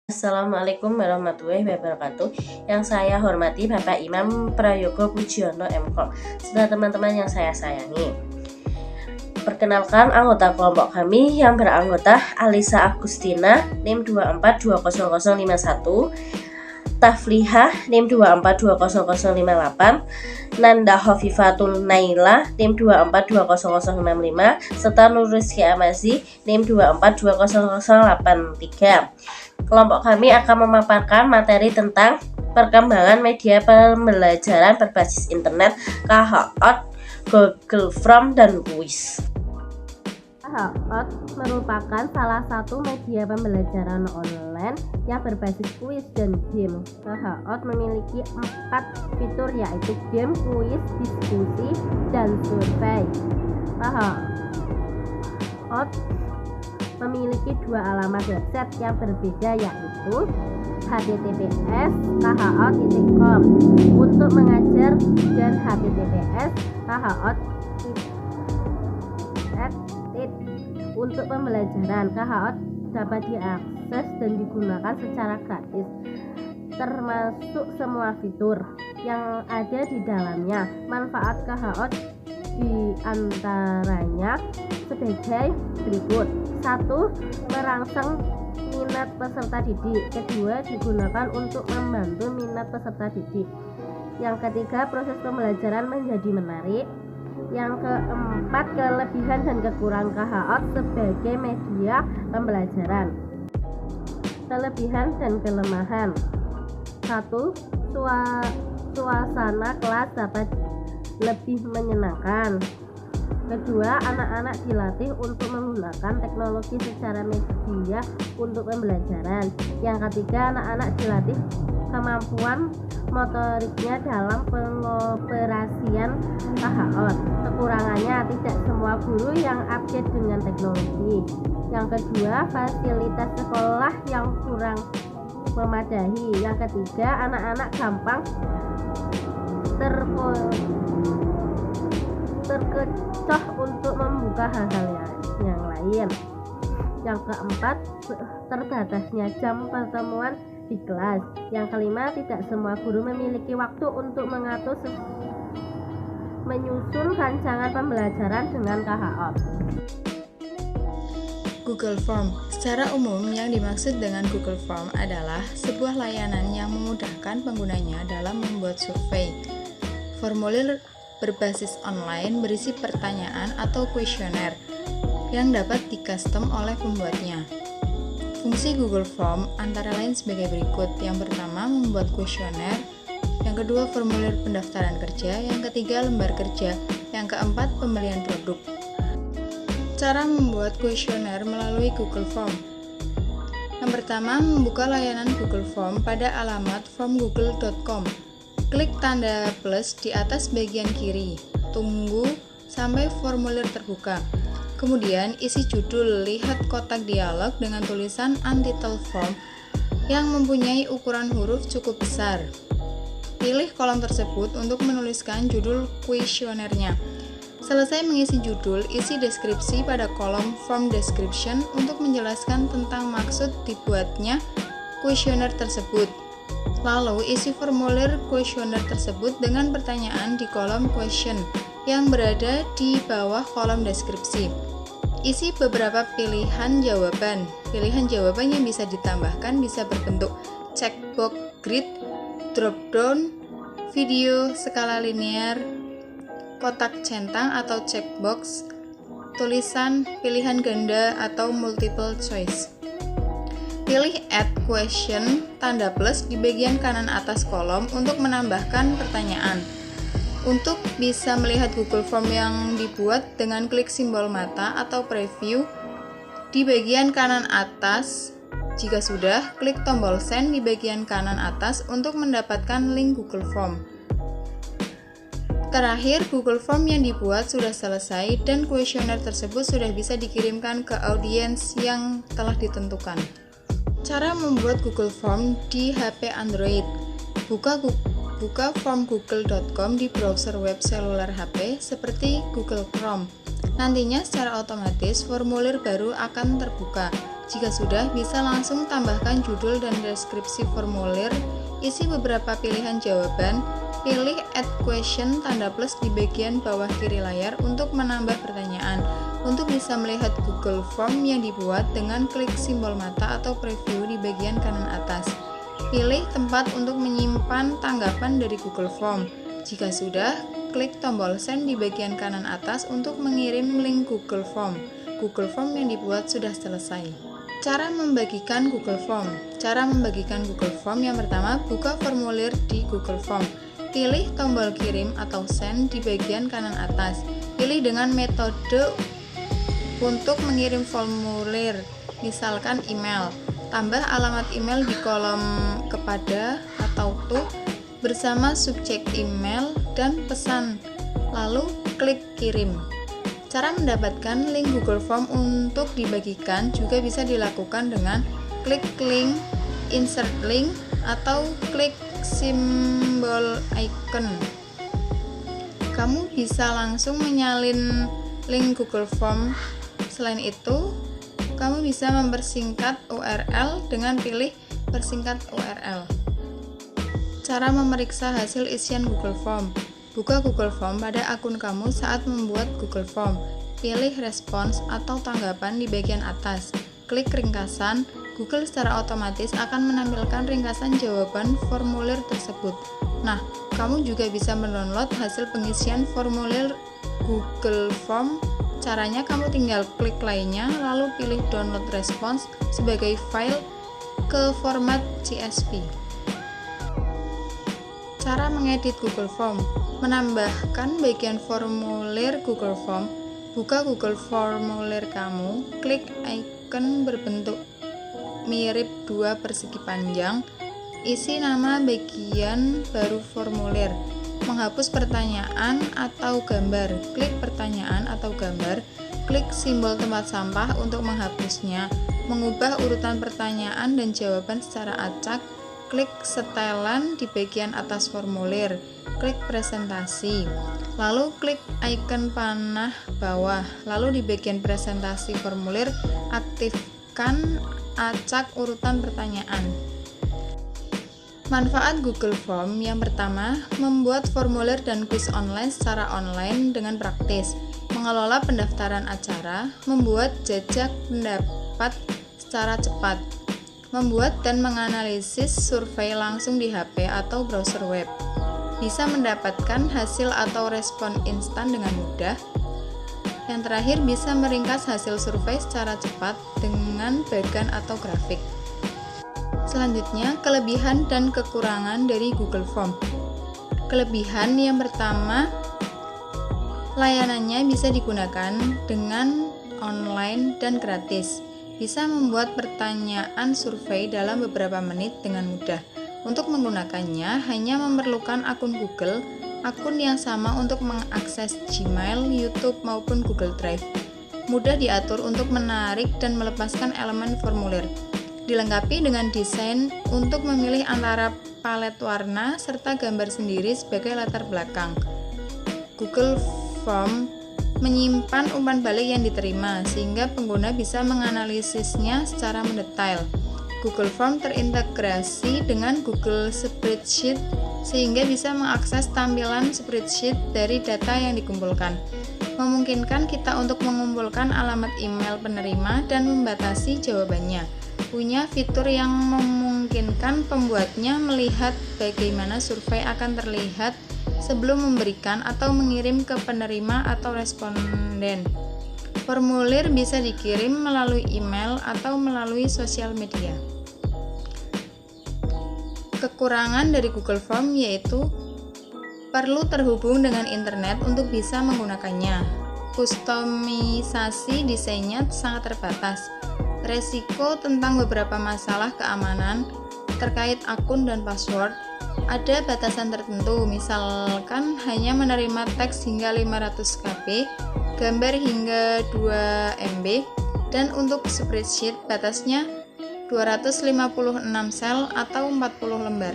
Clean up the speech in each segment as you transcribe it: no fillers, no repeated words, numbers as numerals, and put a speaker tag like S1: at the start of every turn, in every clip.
S1: Assalamualaikum warahmatullahi wabarakatuh. Yang saya hormati Bapak Imam Prayogo Pujiono MKom, serta teman-teman yang saya sayangi. Perkenalkan anggota kelompok kami yang beranggota Alisa Agustina NIM 2420051, Taflihah NIM 2420058, Nanda Hovifatul Naila NIM 2420065, serta Nurrizky Amazi NIM 2420083. Kelompok kami akan memaparkan materi tentang perkembangan media pembelajaran berbasis internet, Kahoot, Google Form, dan Quiz.
S2: Kahoot merupakan salah satu media pembelajaran online yang berbasis kuis dan game. Kahoot memiliki 4 fitur, yaitu game, kuis, diskusi, dan survei. Kahoot memiliki 2 alamat website yang berbeda, yaitu https://kahoot.com untuk mengajar dan https kahoot untuk pembelajaran. Kahoot dapat diakses dan digunakan secara gratis, termasuk semua fitur yang ada di dalamnya. Manfaat Kahoot di antaranya sebagai berikut. 1. Merangsang minat peserta didik. Kedua, digunakan untuk membantu minat peserta didik. Yang ketiga, proses pembelajaran menjadi menarik. Yang keempat, kelebihan dan kekurangan Kahoot sebagai media pembelajaran. Kelebihan dan kelemahan. 1. Suasana kelas dapat lebih menyenangkan. Kedua, anak-anak dilatih untuk menggunakan teknologi secara media untuk pembelajaran. Yang ketiga, anak-anak dilatih kemampuan motoriknya dalam pengoperasian Kahoot. Kekurangannya, tidak semua guru yang update dengan teknologi. Yang kedua, fasilitas sekolah yang kurang memadai. Yang ketiga, anak-anak gampang terkecoh untuk membuka hal-hal yang lain. Yang keempat, terbatasnya jam pertemuan di kelas. Yang kelima, tidak semua guru memiliki waktu untuk menyusun rancangan pembelajaran dengan Kahoot.
S3: Google Form. Secara umum, yang dimaksud dengan Google Form adalah sebuah layanan yang memudahkan penggunanya dalam membuat survei. Formulir berbasis online berisi pertanyaan atau kuesioner yang dapat di-custom oleh pembuatnya. Fungsi Google Form antara lain sebagai berikut. Yang pertama, membuat kuesioner. Yang kedua, formulir pendaftaran kerja. Yang ketiga, lembar kerja. Yang keempat, pembelian produk. Cara membuat kuesioner melalui Google Form. Yang pertama, membuka layanan Google Form pada alamat formgoogle.com. Klik tanda plus di atas bagian kiri. Tunggu sampai formulir terbuka. Kemudian isi judul. Lihat kotak dialog dengan tulisan Untitled Form yang mempunyai ukuran huruf cukup besar. Pilih kolom tersebut untuk menuliskan judul kuesionernya. Selesai mengisi judul, isi deskripsi pada kolom Form Description untuk menjelaskan tentang maksud dibuatnya kuesioner tersebut. Lalu isi formulir kuesioner tersebut dengan pertanyaan di kolom question yang berada di bawah kolom deskripsi. Isi beberapa pilihan jawaban. Pilihan jawaban yang bisa ditambahkan bisa berbentuk checkbox grid, drop-down, video, skala linear, kotak centang atau checkbox, tulisan, pilihan ganda, atau multiple choice. Pilih Add Question tanda plus di bagian kanan atas kolom untuk menambahkan pertanyaan. Untuk bisa melihat Google Form yang dibuat dengan klik simbol mata atau preview di bagian kanan atas. Jika sudah, klik tombol send di bagian kanan atas untuk mendapatkan link Google Form. Terakhir, Google Form yang dibuat sudah selesai dan kuesioner tersebut sudah bisa dikirimkan ke audiens yang telah ditentukan. Cara membuat Google Form di HP Android. Buka formgoogle.com di browser web seluler HP seperti Google Chrome. Nantinya secara otomatis formulir baru akan terbuka. Jika sudah, bisa langsung tambahkan judul dan deskripsi formulir, isi beberapa pilihan jawaban, pilih add question tanda plus di bagian bawah kiri layar untuk menambah pertanyaan. Untuk bisa melihat Google Form yang dibuat dengan klik simbol mata atau preview di bagian kanan atas. Pilih tempat untuk menyimpan tanggapan dari Google Form. Jika sudah, klik tombol send di bagian kanan atas untuk mengirim link Google Form. Google Form yang dibuat sudah selesai. Cara membagikan Google Form. Cara membagikan Google Form yang pertama, buka formulir di Google Form. Pilih tombol kirim atau send di bagian kanan atas. Pilih dengan metode untuk mengirim formulir, misalkan email. Tambah alamat email di kolom kepada atau to bersama subjek email dan pesan. Lalu klik kirim. Cara mendapatkan link Google Form untuk dibagikan juga bisa dilakukan dengan klik link, insert link, atau klik simbol icon. Kamu bisa langsung menyalin link Google Form. Selain itu, kamu bisa mempersingkat URL dengan pilih persingkat URL. Cara memeriksa hasil isian Google Form. Buka Google Form pada akun kamu saat membuat Google Form. Pilih respons atau tanggapan di bagian atas. Klik ringkasan. Google secara otomatis akan menampilkan ringkasan jawaban formulir tersebut. Nah, kamu juga bisa mendownload hasil pengisian formulir Google Form. Caranya kamu tinggal klik lainnya, lalu pilih download respons sebagai file ke format CSV. Cara mengedit Google Form. Menambahkan bagian formulir Google Form. Buka Google Formulir kamu, klik icon berbentuk mirip dua persegi panjang, isi nama bagian baru formulir. Menghapus pertanyaan atau gambar, klik pertanyaan atau gambar, klik simbol tempat sampah untuk menghapusnya. Mengubah urutan pertanyaan dan jawaban secara acak, klik setelan di bagian atas formulir, klik presentasi, lalu klik icon panah bawah, lalu di bagian presentasi formulir aktifkan acak urutan pertanyaan. Manfaat Google Form yang pertama, membuat formulir dan kuis online secara online dengan praktis, mengelola pendaftaran acara, membuat jajak pendapat secara cepat, membuat dan menganalisis survei langsung di HP atau browser web, bisa mendapatkan hasil atau respon instan dengan mudah. Yang terakhir, bisa meringkas hasil survei secara cepat dengan bagan atau grafik. Selanjutnya, kelebihan dan kekurangan dari Google Form. Kelebihan yang pertama, layanannya bisa digunakan dengan online dan gratis. Bisa membuat pertanyaan survei dalam beberapa menit dengan mudah. Untuk menggunakannya, hanya memerlukan akun Google, akun yang sama untuk mengakses Gmail, YouTube, maupun Google Drive. Mudah diatur untuk menarik dan melepaskan elemen formulir. Dilengkapi dengan desain untuk memilih antara palet warna serta gambar sendiri sebagai latar belakang. Google Form menyimpan umpan balik yang diterima sehingga pengguna bisa menganalisisnya secara mendetail. Google Form terintegrasi dengan Google Spreadsheet sehingga bisa mengakses tampilan spreadsheet dari data yang dikumpulkan. Memungkinkan kita untuk mengumpulkan alamat email penerima dan membatasi jawabannya. Punya fitur yang memungkinkan pembuatnya melihat bagaimana survei akan terlihat sebelum memberikan atau mengirim ke penerima atau responden. Formulir bisa dikirim melalui email atau melalui sosial media. Kekurangan dari Google Form yaitu perlu terhubung dengan internet untuk bisa menggunakannya. Kustomisasi desainnya sangat terbatas. Resiko tentang beberapa masalah keamanan terkait akun dan password. Ada batasan tertentu, misalkan hanya menerima teks hingga 500 KB, gambar hingga 2 MB, dan untuk spreadsheet batasnya 256 sel atau 40 lembar.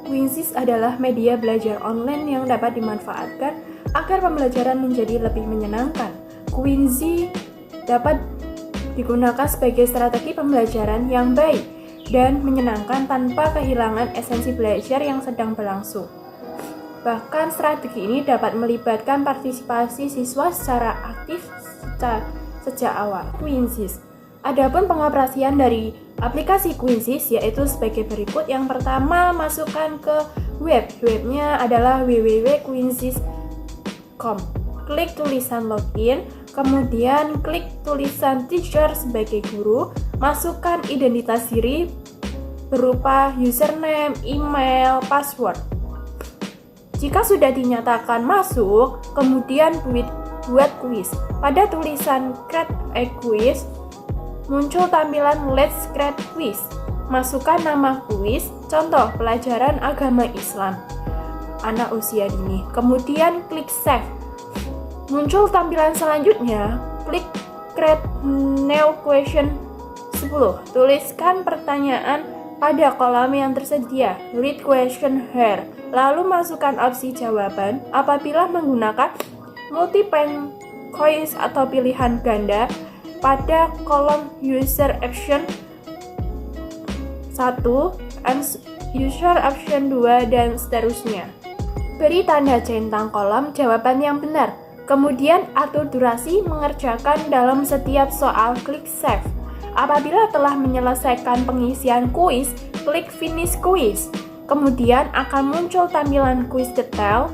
S4: Quizizz adalah media belajar online yang dapat dimanfaatkan Agar pembelajaran menjadi lebih menyenangkan, Quincy dapat digunakan sebagai strategi pembelajaran yang baik dan menyenangkan tanpa kehilangan esensi belajar yang sedang berlangsung. Bahkan strategi ini dapat melibatkan partisipasi siswa secara aktif sejak awal. Quizzes. Adapun pengoperasian dari aplikasi Quizzes yaitu sebagai berikut. Yang pertama, masukkan ke web. Webnya adalah www.quizzes.com. Klik tulisan login, kemudian klik tulisan teacher sebagai guru, masukkan identitas diri berupa username, email, password. Jika sudah dinyatakan masuk, kemudian buat quiz. Pada tulisan create a quiz, muncul tampilan Let's Create Quiz. Masukkan nama quiz, contoh pelajaran agama Islam, anak usia dini. Kemudian klik save. Muncul tampilan selanjutnya, klik Create New Question 10. Tuliskan pertanyaan pada kolom yang tersedia. Read question here. Lalu masukkan opsi jawaban apabila menggunakan multiple choice atau pilihan ganda pada kolom user option 1, user option 2, dan seterusnya. Beri tanda centang kolom jawaban yang benar. Kemudian atur durasi mengerjakan dalam setiap soal, klik save. Apabila telah menyelesaikan pengisian kuis, klik finish quiz. Kemudian akan muncul tampilan quiz detail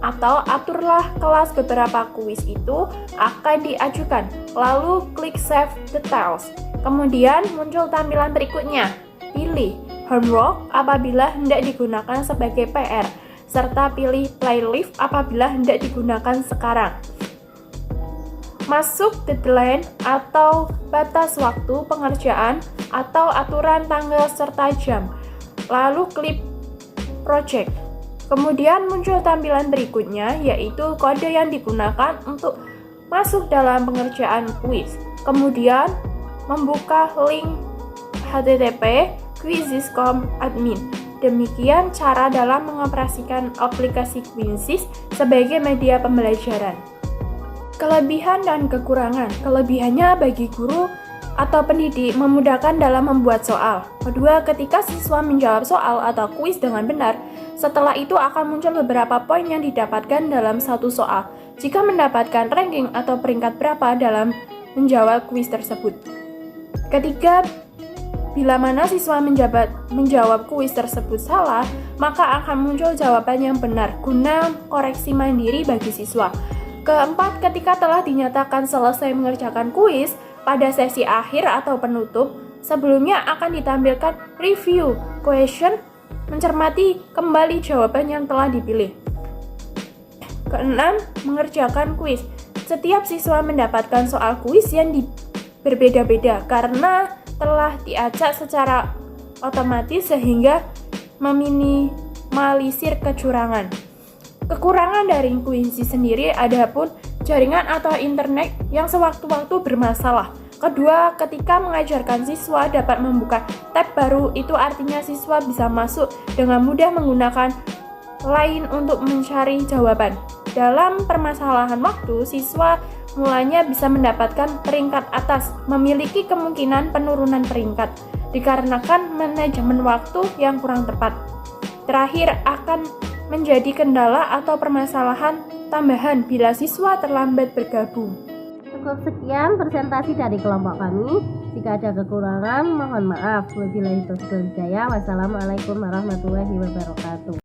S4: atau aturlah kelas beberapa kuis itu akan diajukan. Lalu klik save details. Kemudian muncul tampilan berikutnya. Pilih homework apabila hendak digunakan sebagai PR, serta pilih playlist apabila hendak digunakan sekarang. Masuk deadline atau batas waktu pengerjaan atau aturan tanggal serta jam. Lalu klik project. Kemudian muncul tampilan berikutnya, yaitu kode yang digunakan untuk masuk dalam pengerjaan kuis. Kemudian membuka link http quizzes.com admin. Demikian cara dalam mengoperasikan aplikasi Quizzes sebagai media pembelajaran. Kelebihan dan kekurangan. Kelebihannya bagi guru atau pendidik memudahkan dalam membuat soal. Kedua, ketika siswa menjawab soal atau kuis dengan benar, setelah itu akan muncul beberapa poin yang didapatkan dalam satu soal jika mendapatkan ranking atau peringkat berapa dalam menjawab kuis tersebut. Ketiga, bila mana siswa menjawab kuis tersebut salah, maka akan muncul jawaban yang benar guna koreksi mandiri bagi siswa. Keempat, ketika telah dinyatakan selesai mengerjakan kuis, pada sesi akhir atau penutup, sebelumnya akan ditampilkan review question, mencermati kembali jawaban yang telah dipilih. Keenam, mengerjakan kuis. Setiap siswa mendapatkan soal kuis yang berbeda-beda karena telah diacak secara otomatis sehingga meminimalisir kecurangan. Kekurangan dari Quizzes sendiri adapun jaringan atau internet yang sewaktu-waktu bermasalah. Kedua, ketika mengajarkan siswa dapat membuka tab baru, itu artinya siswa bisa masuk dengan mudah menggunakan lain untuk mencari jawaban. Dalam permasalahan waktu, siswa mulanya bisa mendapatkan peringkat atas, memiliki kemungkinan penurunan peringkat dikarenakan manajemen waktu yang kurang tepat. Terakhir, akan menjadi kendala atau permasalahan tambahan bila siswa terlambat bergabung.
S2: Cukup sekian presentasi dari kelompok kami. Jika ada kekurangan, mohon maaf. Wabillahi taufiq wal hidayah. Wassalamualaikum warahmatullahi wabarakatuh.